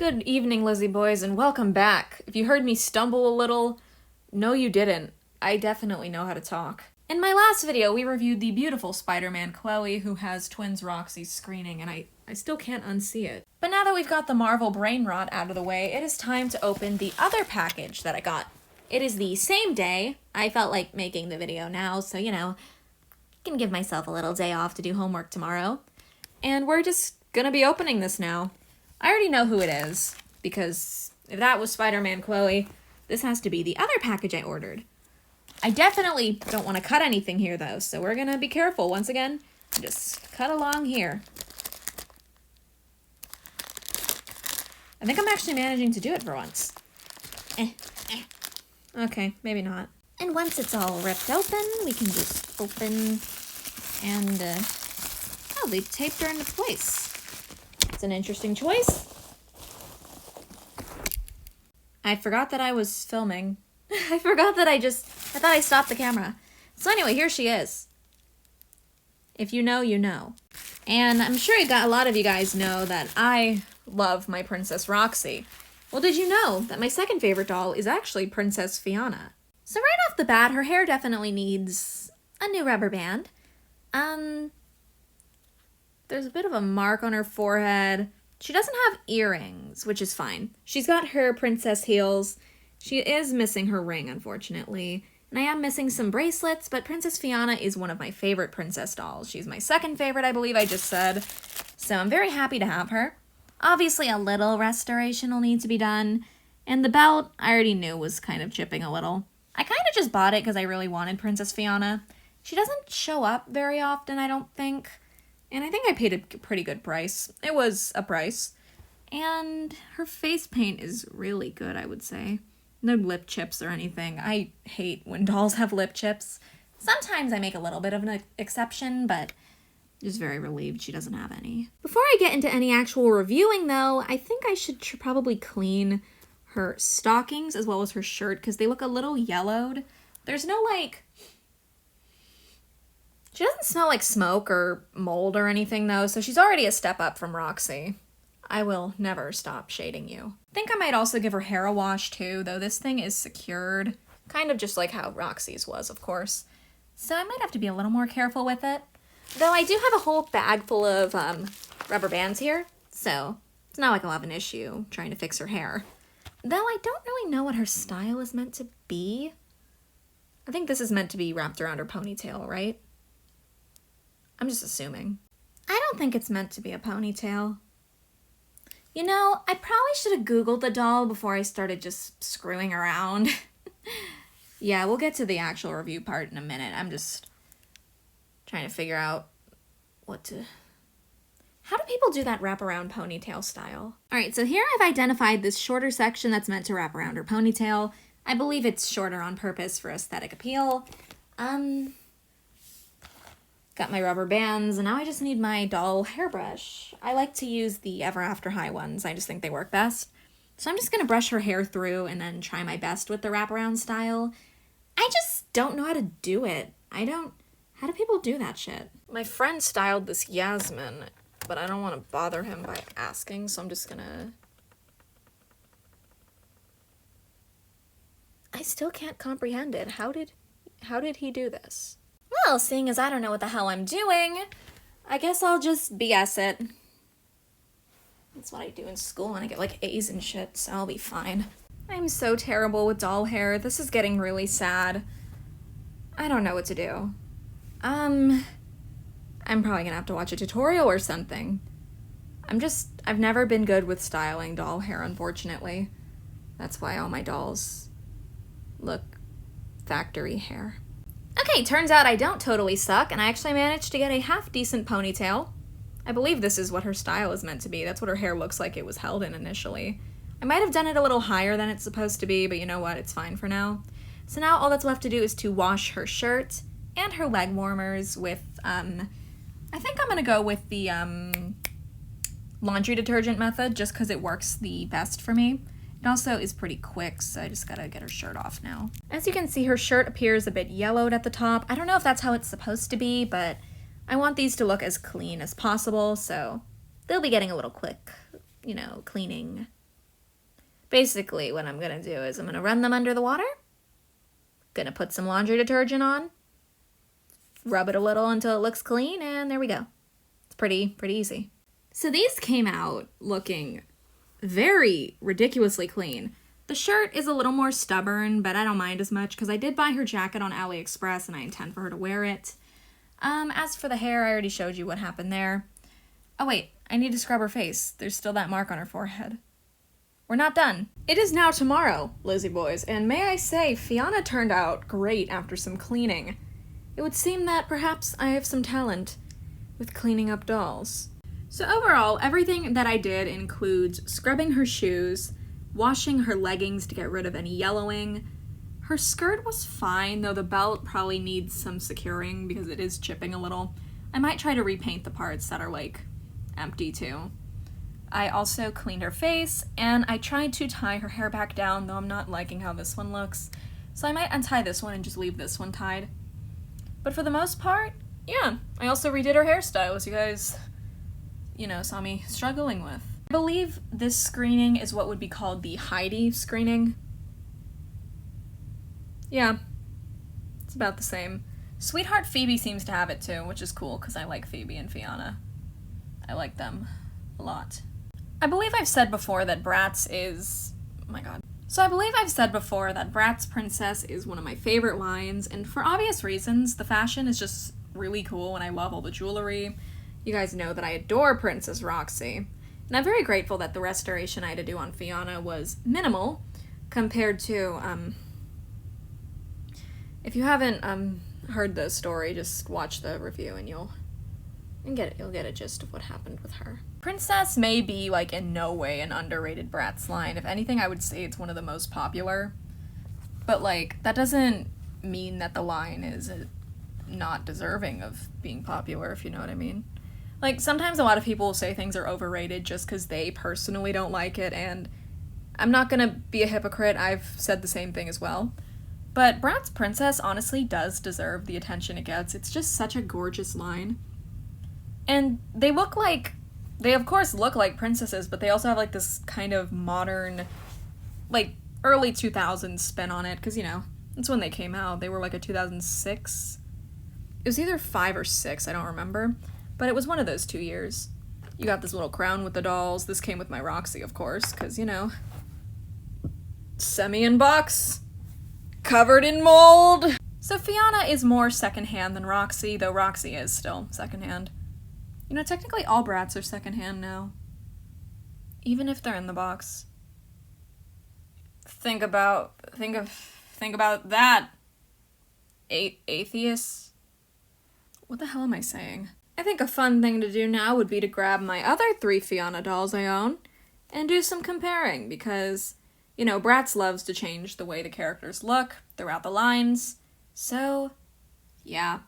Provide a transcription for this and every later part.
Good evening, Lizzie boys, and welcome back. If you heard me stumble a little, no you didn't. I definitely know how to talk. In my last video, we reviewed the beautiful Spider-Man Chloe, who has twins Roxy's screening, and I still can't unsee it. But now that we've got the Marvel brain rot out of the way, it is time to open the other package that I got. It is the same day. I felt like making the video now, so you know, I can give myself a little day off to do homework tomorrow. And we're just gonna be opening this now. I already know who it is, because if that was Spider-Man Chloe, this has to be the other package I ordered. I definitely don't want to cut anything here, though, so we're gonna be careful once again. Just cut along here. I think I'm actually managing to do it for once. Okay, maybe not. And once it's all ripped open, we can just open and, oh, they taped her into place. It's an interesting choice. I forgot that I was filming. I forgot that I thought I stopped the camera. So anyway, here she is. If you know, you know. And I'm sure a lot of you guys know that I love my Princess Roxy. Well, did you know that my second favorite doll is actually Princess Fianna? So right off the bat, her hair definitely needs a new rubber band. There's a bit of a mark on her forehead. She doesn't have earrings, which is fine. She's got her princess heels. She is missing her ring, unfortunately. And I am missing some bracelets, but Princess Fianna is one of my favorite princess dolls. She's my second favorite, I believe I just said. So I'm very happy to have her. Obviously, a little restoration will need to be done. And the belt, I already knew was kind of chipping a little. I kind of just bought it because I really wanted Princess Fianna. She doesn't show up very often, I don't think. And I think I paid a pretty good price. It was a price. And her face paint is really good, I would say. No lip chips or anything. I hate when dolls have lip chips. Sometimes I make a little bit of an exception, but just very relieved she doesn't have any. Before I get into any actual reviewing, though, I think I should probably clean her stockings as well as her shirt because they look a little yellowed. There's no, like... She doesn't smell like smoke or mold or anything, though, so she's already a step up from Roxy. I will never stop shading you. I think I might also give her hair a wash, too, though this thing is secured. Kind of just like how Roxy's was, of course. So I might have to be a little more careful with it. Though I do have a whole bag full of rubber bands here, so it's not like I'll have an issue trying to fix her hair. Though I don't really know what her style is meant to be. I think this is meant to be wrapped around her ponytail, right? I'm just assuming. I don't think it's meant to be a ponytail. You know, I probably should have Googled the doll before I started just screwing around. Yeah, we'll get to the actual review part in a minute. I'm just trying to figure out how do people do that wraparound ponytail style? Alright, so here I've identified this shorter section that's meant to wrap around her ponytail. I believe it's shorter on purpose for aesthetic appeal. Got my rubber bands, and now I just need my doll hairbrush. I like to use the Ever After High ones. I just think they work best. So I'm just going to brush her hair through and then try my best with the wraparound style. I just don't know how to do it. How do people do that shit? My friend styled this Yasmin, but I don't want to bother him by asking, so I'm just gonna... I still can't comprehend it. How did he do this? Well, seeing as I don't know what the hell I'm doing, I guess I'll just BS it. That's what I do in school when I get, like, A's and shit, so I'll be fine. I'm so terrible with doll hair. This is getting really sad. I don't know what to do. I'm probably gonna have to watch a tutorial or something. I've never been good with styling doll hair, unfortunately. That's why all my dolls look factory hair. Okay, turns out I don't totally suck, and I actually managed to get a half-decent ponytail. I believe this is what her style is meant to be. That's what her hair looks like it was held in initially. I might have done it a little higher than it's supposed to be, but you know what? It's fine for now. So now all that's left to do is to wash her shirt and her leg warmers with, I think I'm gonna go with the, laundry detergent method, just because it works the best for me. It also is pretty quick, so I just gotta get her shirt off now. As you can see, her shirt appears a bit yellowed at the top. I don't know if that's how it's supposed to be, but I want these to look as clean as possible, so they'll be getting a little quick, you know, cleaning Basically, what I'm gonna do is I'm gonna run them under the water, gonna put some laundry detergent on, rub it a little until it looks clean, and there we go. It's pretty easy. So these came out looking very ridiculously clean. The shirt is a little more stubborn, but I don't mind as much because I did buy her jacket on AliExpress and I intend for her to wear it. As for the hair, I already showed you what happened there. Oh wait, I need to scrub her face. There's still that mark on her forehead. We're not done. It is now tomorrow, Lizzie boys, and may I say, Fianna turned out great after some cleaning. It would seem that perhaps I have some talent with cleaning up dolls. So overall, everything that I did includes scrubbing her shoes, washing her leggings to get rid of any yellowing. Her skirt was fine, though the belt probably needs some securing because it is chipping a little. I might try to repaint the parts that are like empty too. I also cleaned her face, and I tried to tie her hair back down, though I'm not liking how this one looks. So I might untie this one and just leave this one tied. But for the most part, yeah. I also redid her hairstyle, as you guys, saw me struggling with. I believe this screening is what would be called the Heidi screening. Yeah, it's about the same. Sweetheart Phoebe seems to have it too, which is cool, because I like Phoebe and Fianna. I like them a lot. I believe I've said before that BRATZ is... oh my god. So I believe I've said before that BRATZ Princess is one of my favorite lines, and for obvious reasons, the fashion is just really cool and I love all the jewelry. You guys know that I adore Princess Roxy, and I'm very grateful that the restoration I had to do on Fianna was minimal compared to, if you haven't heard the story, just watch the review and you'll get a gist of what happened with her. Princess may be, like, in no way an underrated BRATZ line. If anything, I would say it's one of the most popular. But, like, that doesn't mean that the line is not deserving of being popular, if you know what I mean. Like, sometimes a lot of people will say things are overrated just because they personally don't like it, and I'm not gonna be a hypocrite, I've said the same thing as well. But BRATZ Princess honestly does deserve the attention it gets. It's just such a gorgeous line. And they of course look like princesses, but they also have like this kind of modern, like early 2000s spin on it, because that's when they came out. They were like a 2006. It was either 5 or 6, I don't remember, but it was one of those 2 years. You got this little crown with the dolls. This came with my Roxy, of course, because semi-in-box, covered in mold. So Fianna is more secondhand than Roxy, though Roxy is still secondhand. Technically all BRATZ are secondhand now. Even if they're in the box. Think about that. Atheists. What the hell am I saying? I think a fun thing to do now would be to grab my other 3 Fianna dolls I own and do some comparing, because, BRATZ loves to change the way the characters look throughout the lines. So, yeah.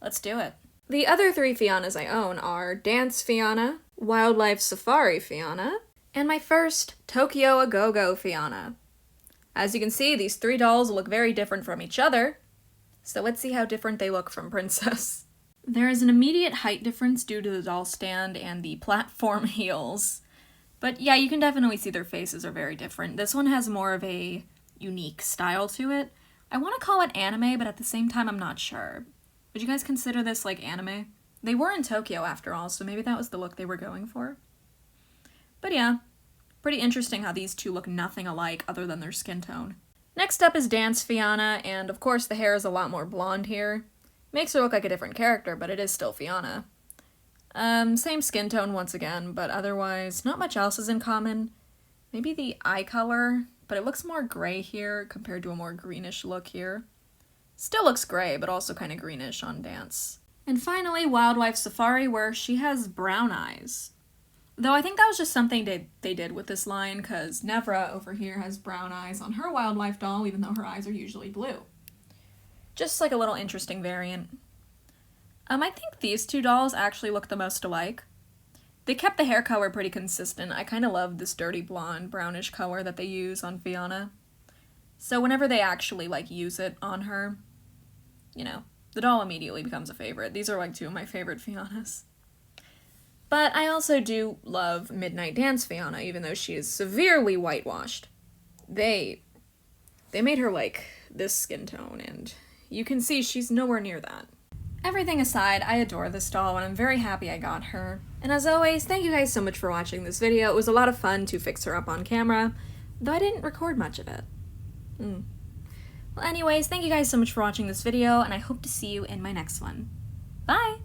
Let's do it. The other 3 Fiannas I own are Dance Fianna, Wildlife Safari Fianna, and my first Tokyo A Go-Go Fianna. As you can see, these 3 dolls look very different from each other, so let's see how different they look from Princess. There is an immediate height difference due to the doll stand and the platform heels, but yeah, you can definitely see their faces are very different. This one has more of a unique style to it. I want to call it anime, but at the same time, I'm not sure. Would you guys consider this like anime? They were in Tokyo after all, so maybe that was the look they were going for. But yeah, pretty interesting how these 2 look nothing alike other than their skin tone. Next up is Dance Fianna, and of course the hair is a lot more blonde here. Makes her look like a different character, but it is still Fianna. Same skin tone once again, but otherwise not much else is in common. Maybe the eye color, but it looks more gray here compared to a more greenish look here. Still looks gray, but also kind of greenish on Dance. And finally, Wildlife Safari, where she has brown eyes. Though I think that was just something they did with this line, because Nevra over here has brown eyes on her Wildlife doll, even though her eyes are usually blue. Just like a little interesting variant. I think these 2 dolls actually look the most alike. They kept the hair color pretty consistent. I kind of love this dirty blonde, brownish color that they use on Fianna. So whenever they actually, use it on her, the doll immediately becomes a favorite. These are, 2 of my favorite Fiannas. But I also do love Midnight Dance Fianna, even though she is severely whitewashed. They made her like this skin tone, and you can see she's nowhere near that. Everything aside, I adore this doll, and I'm very happy I got her. And as always, thank you guys so much for watching this video. It was a lot of fun to fix her up on camera, though I didn't record much of it. Well, anyways, thank you guys so much for watching this video, and I hope to see you in my next one. Bye!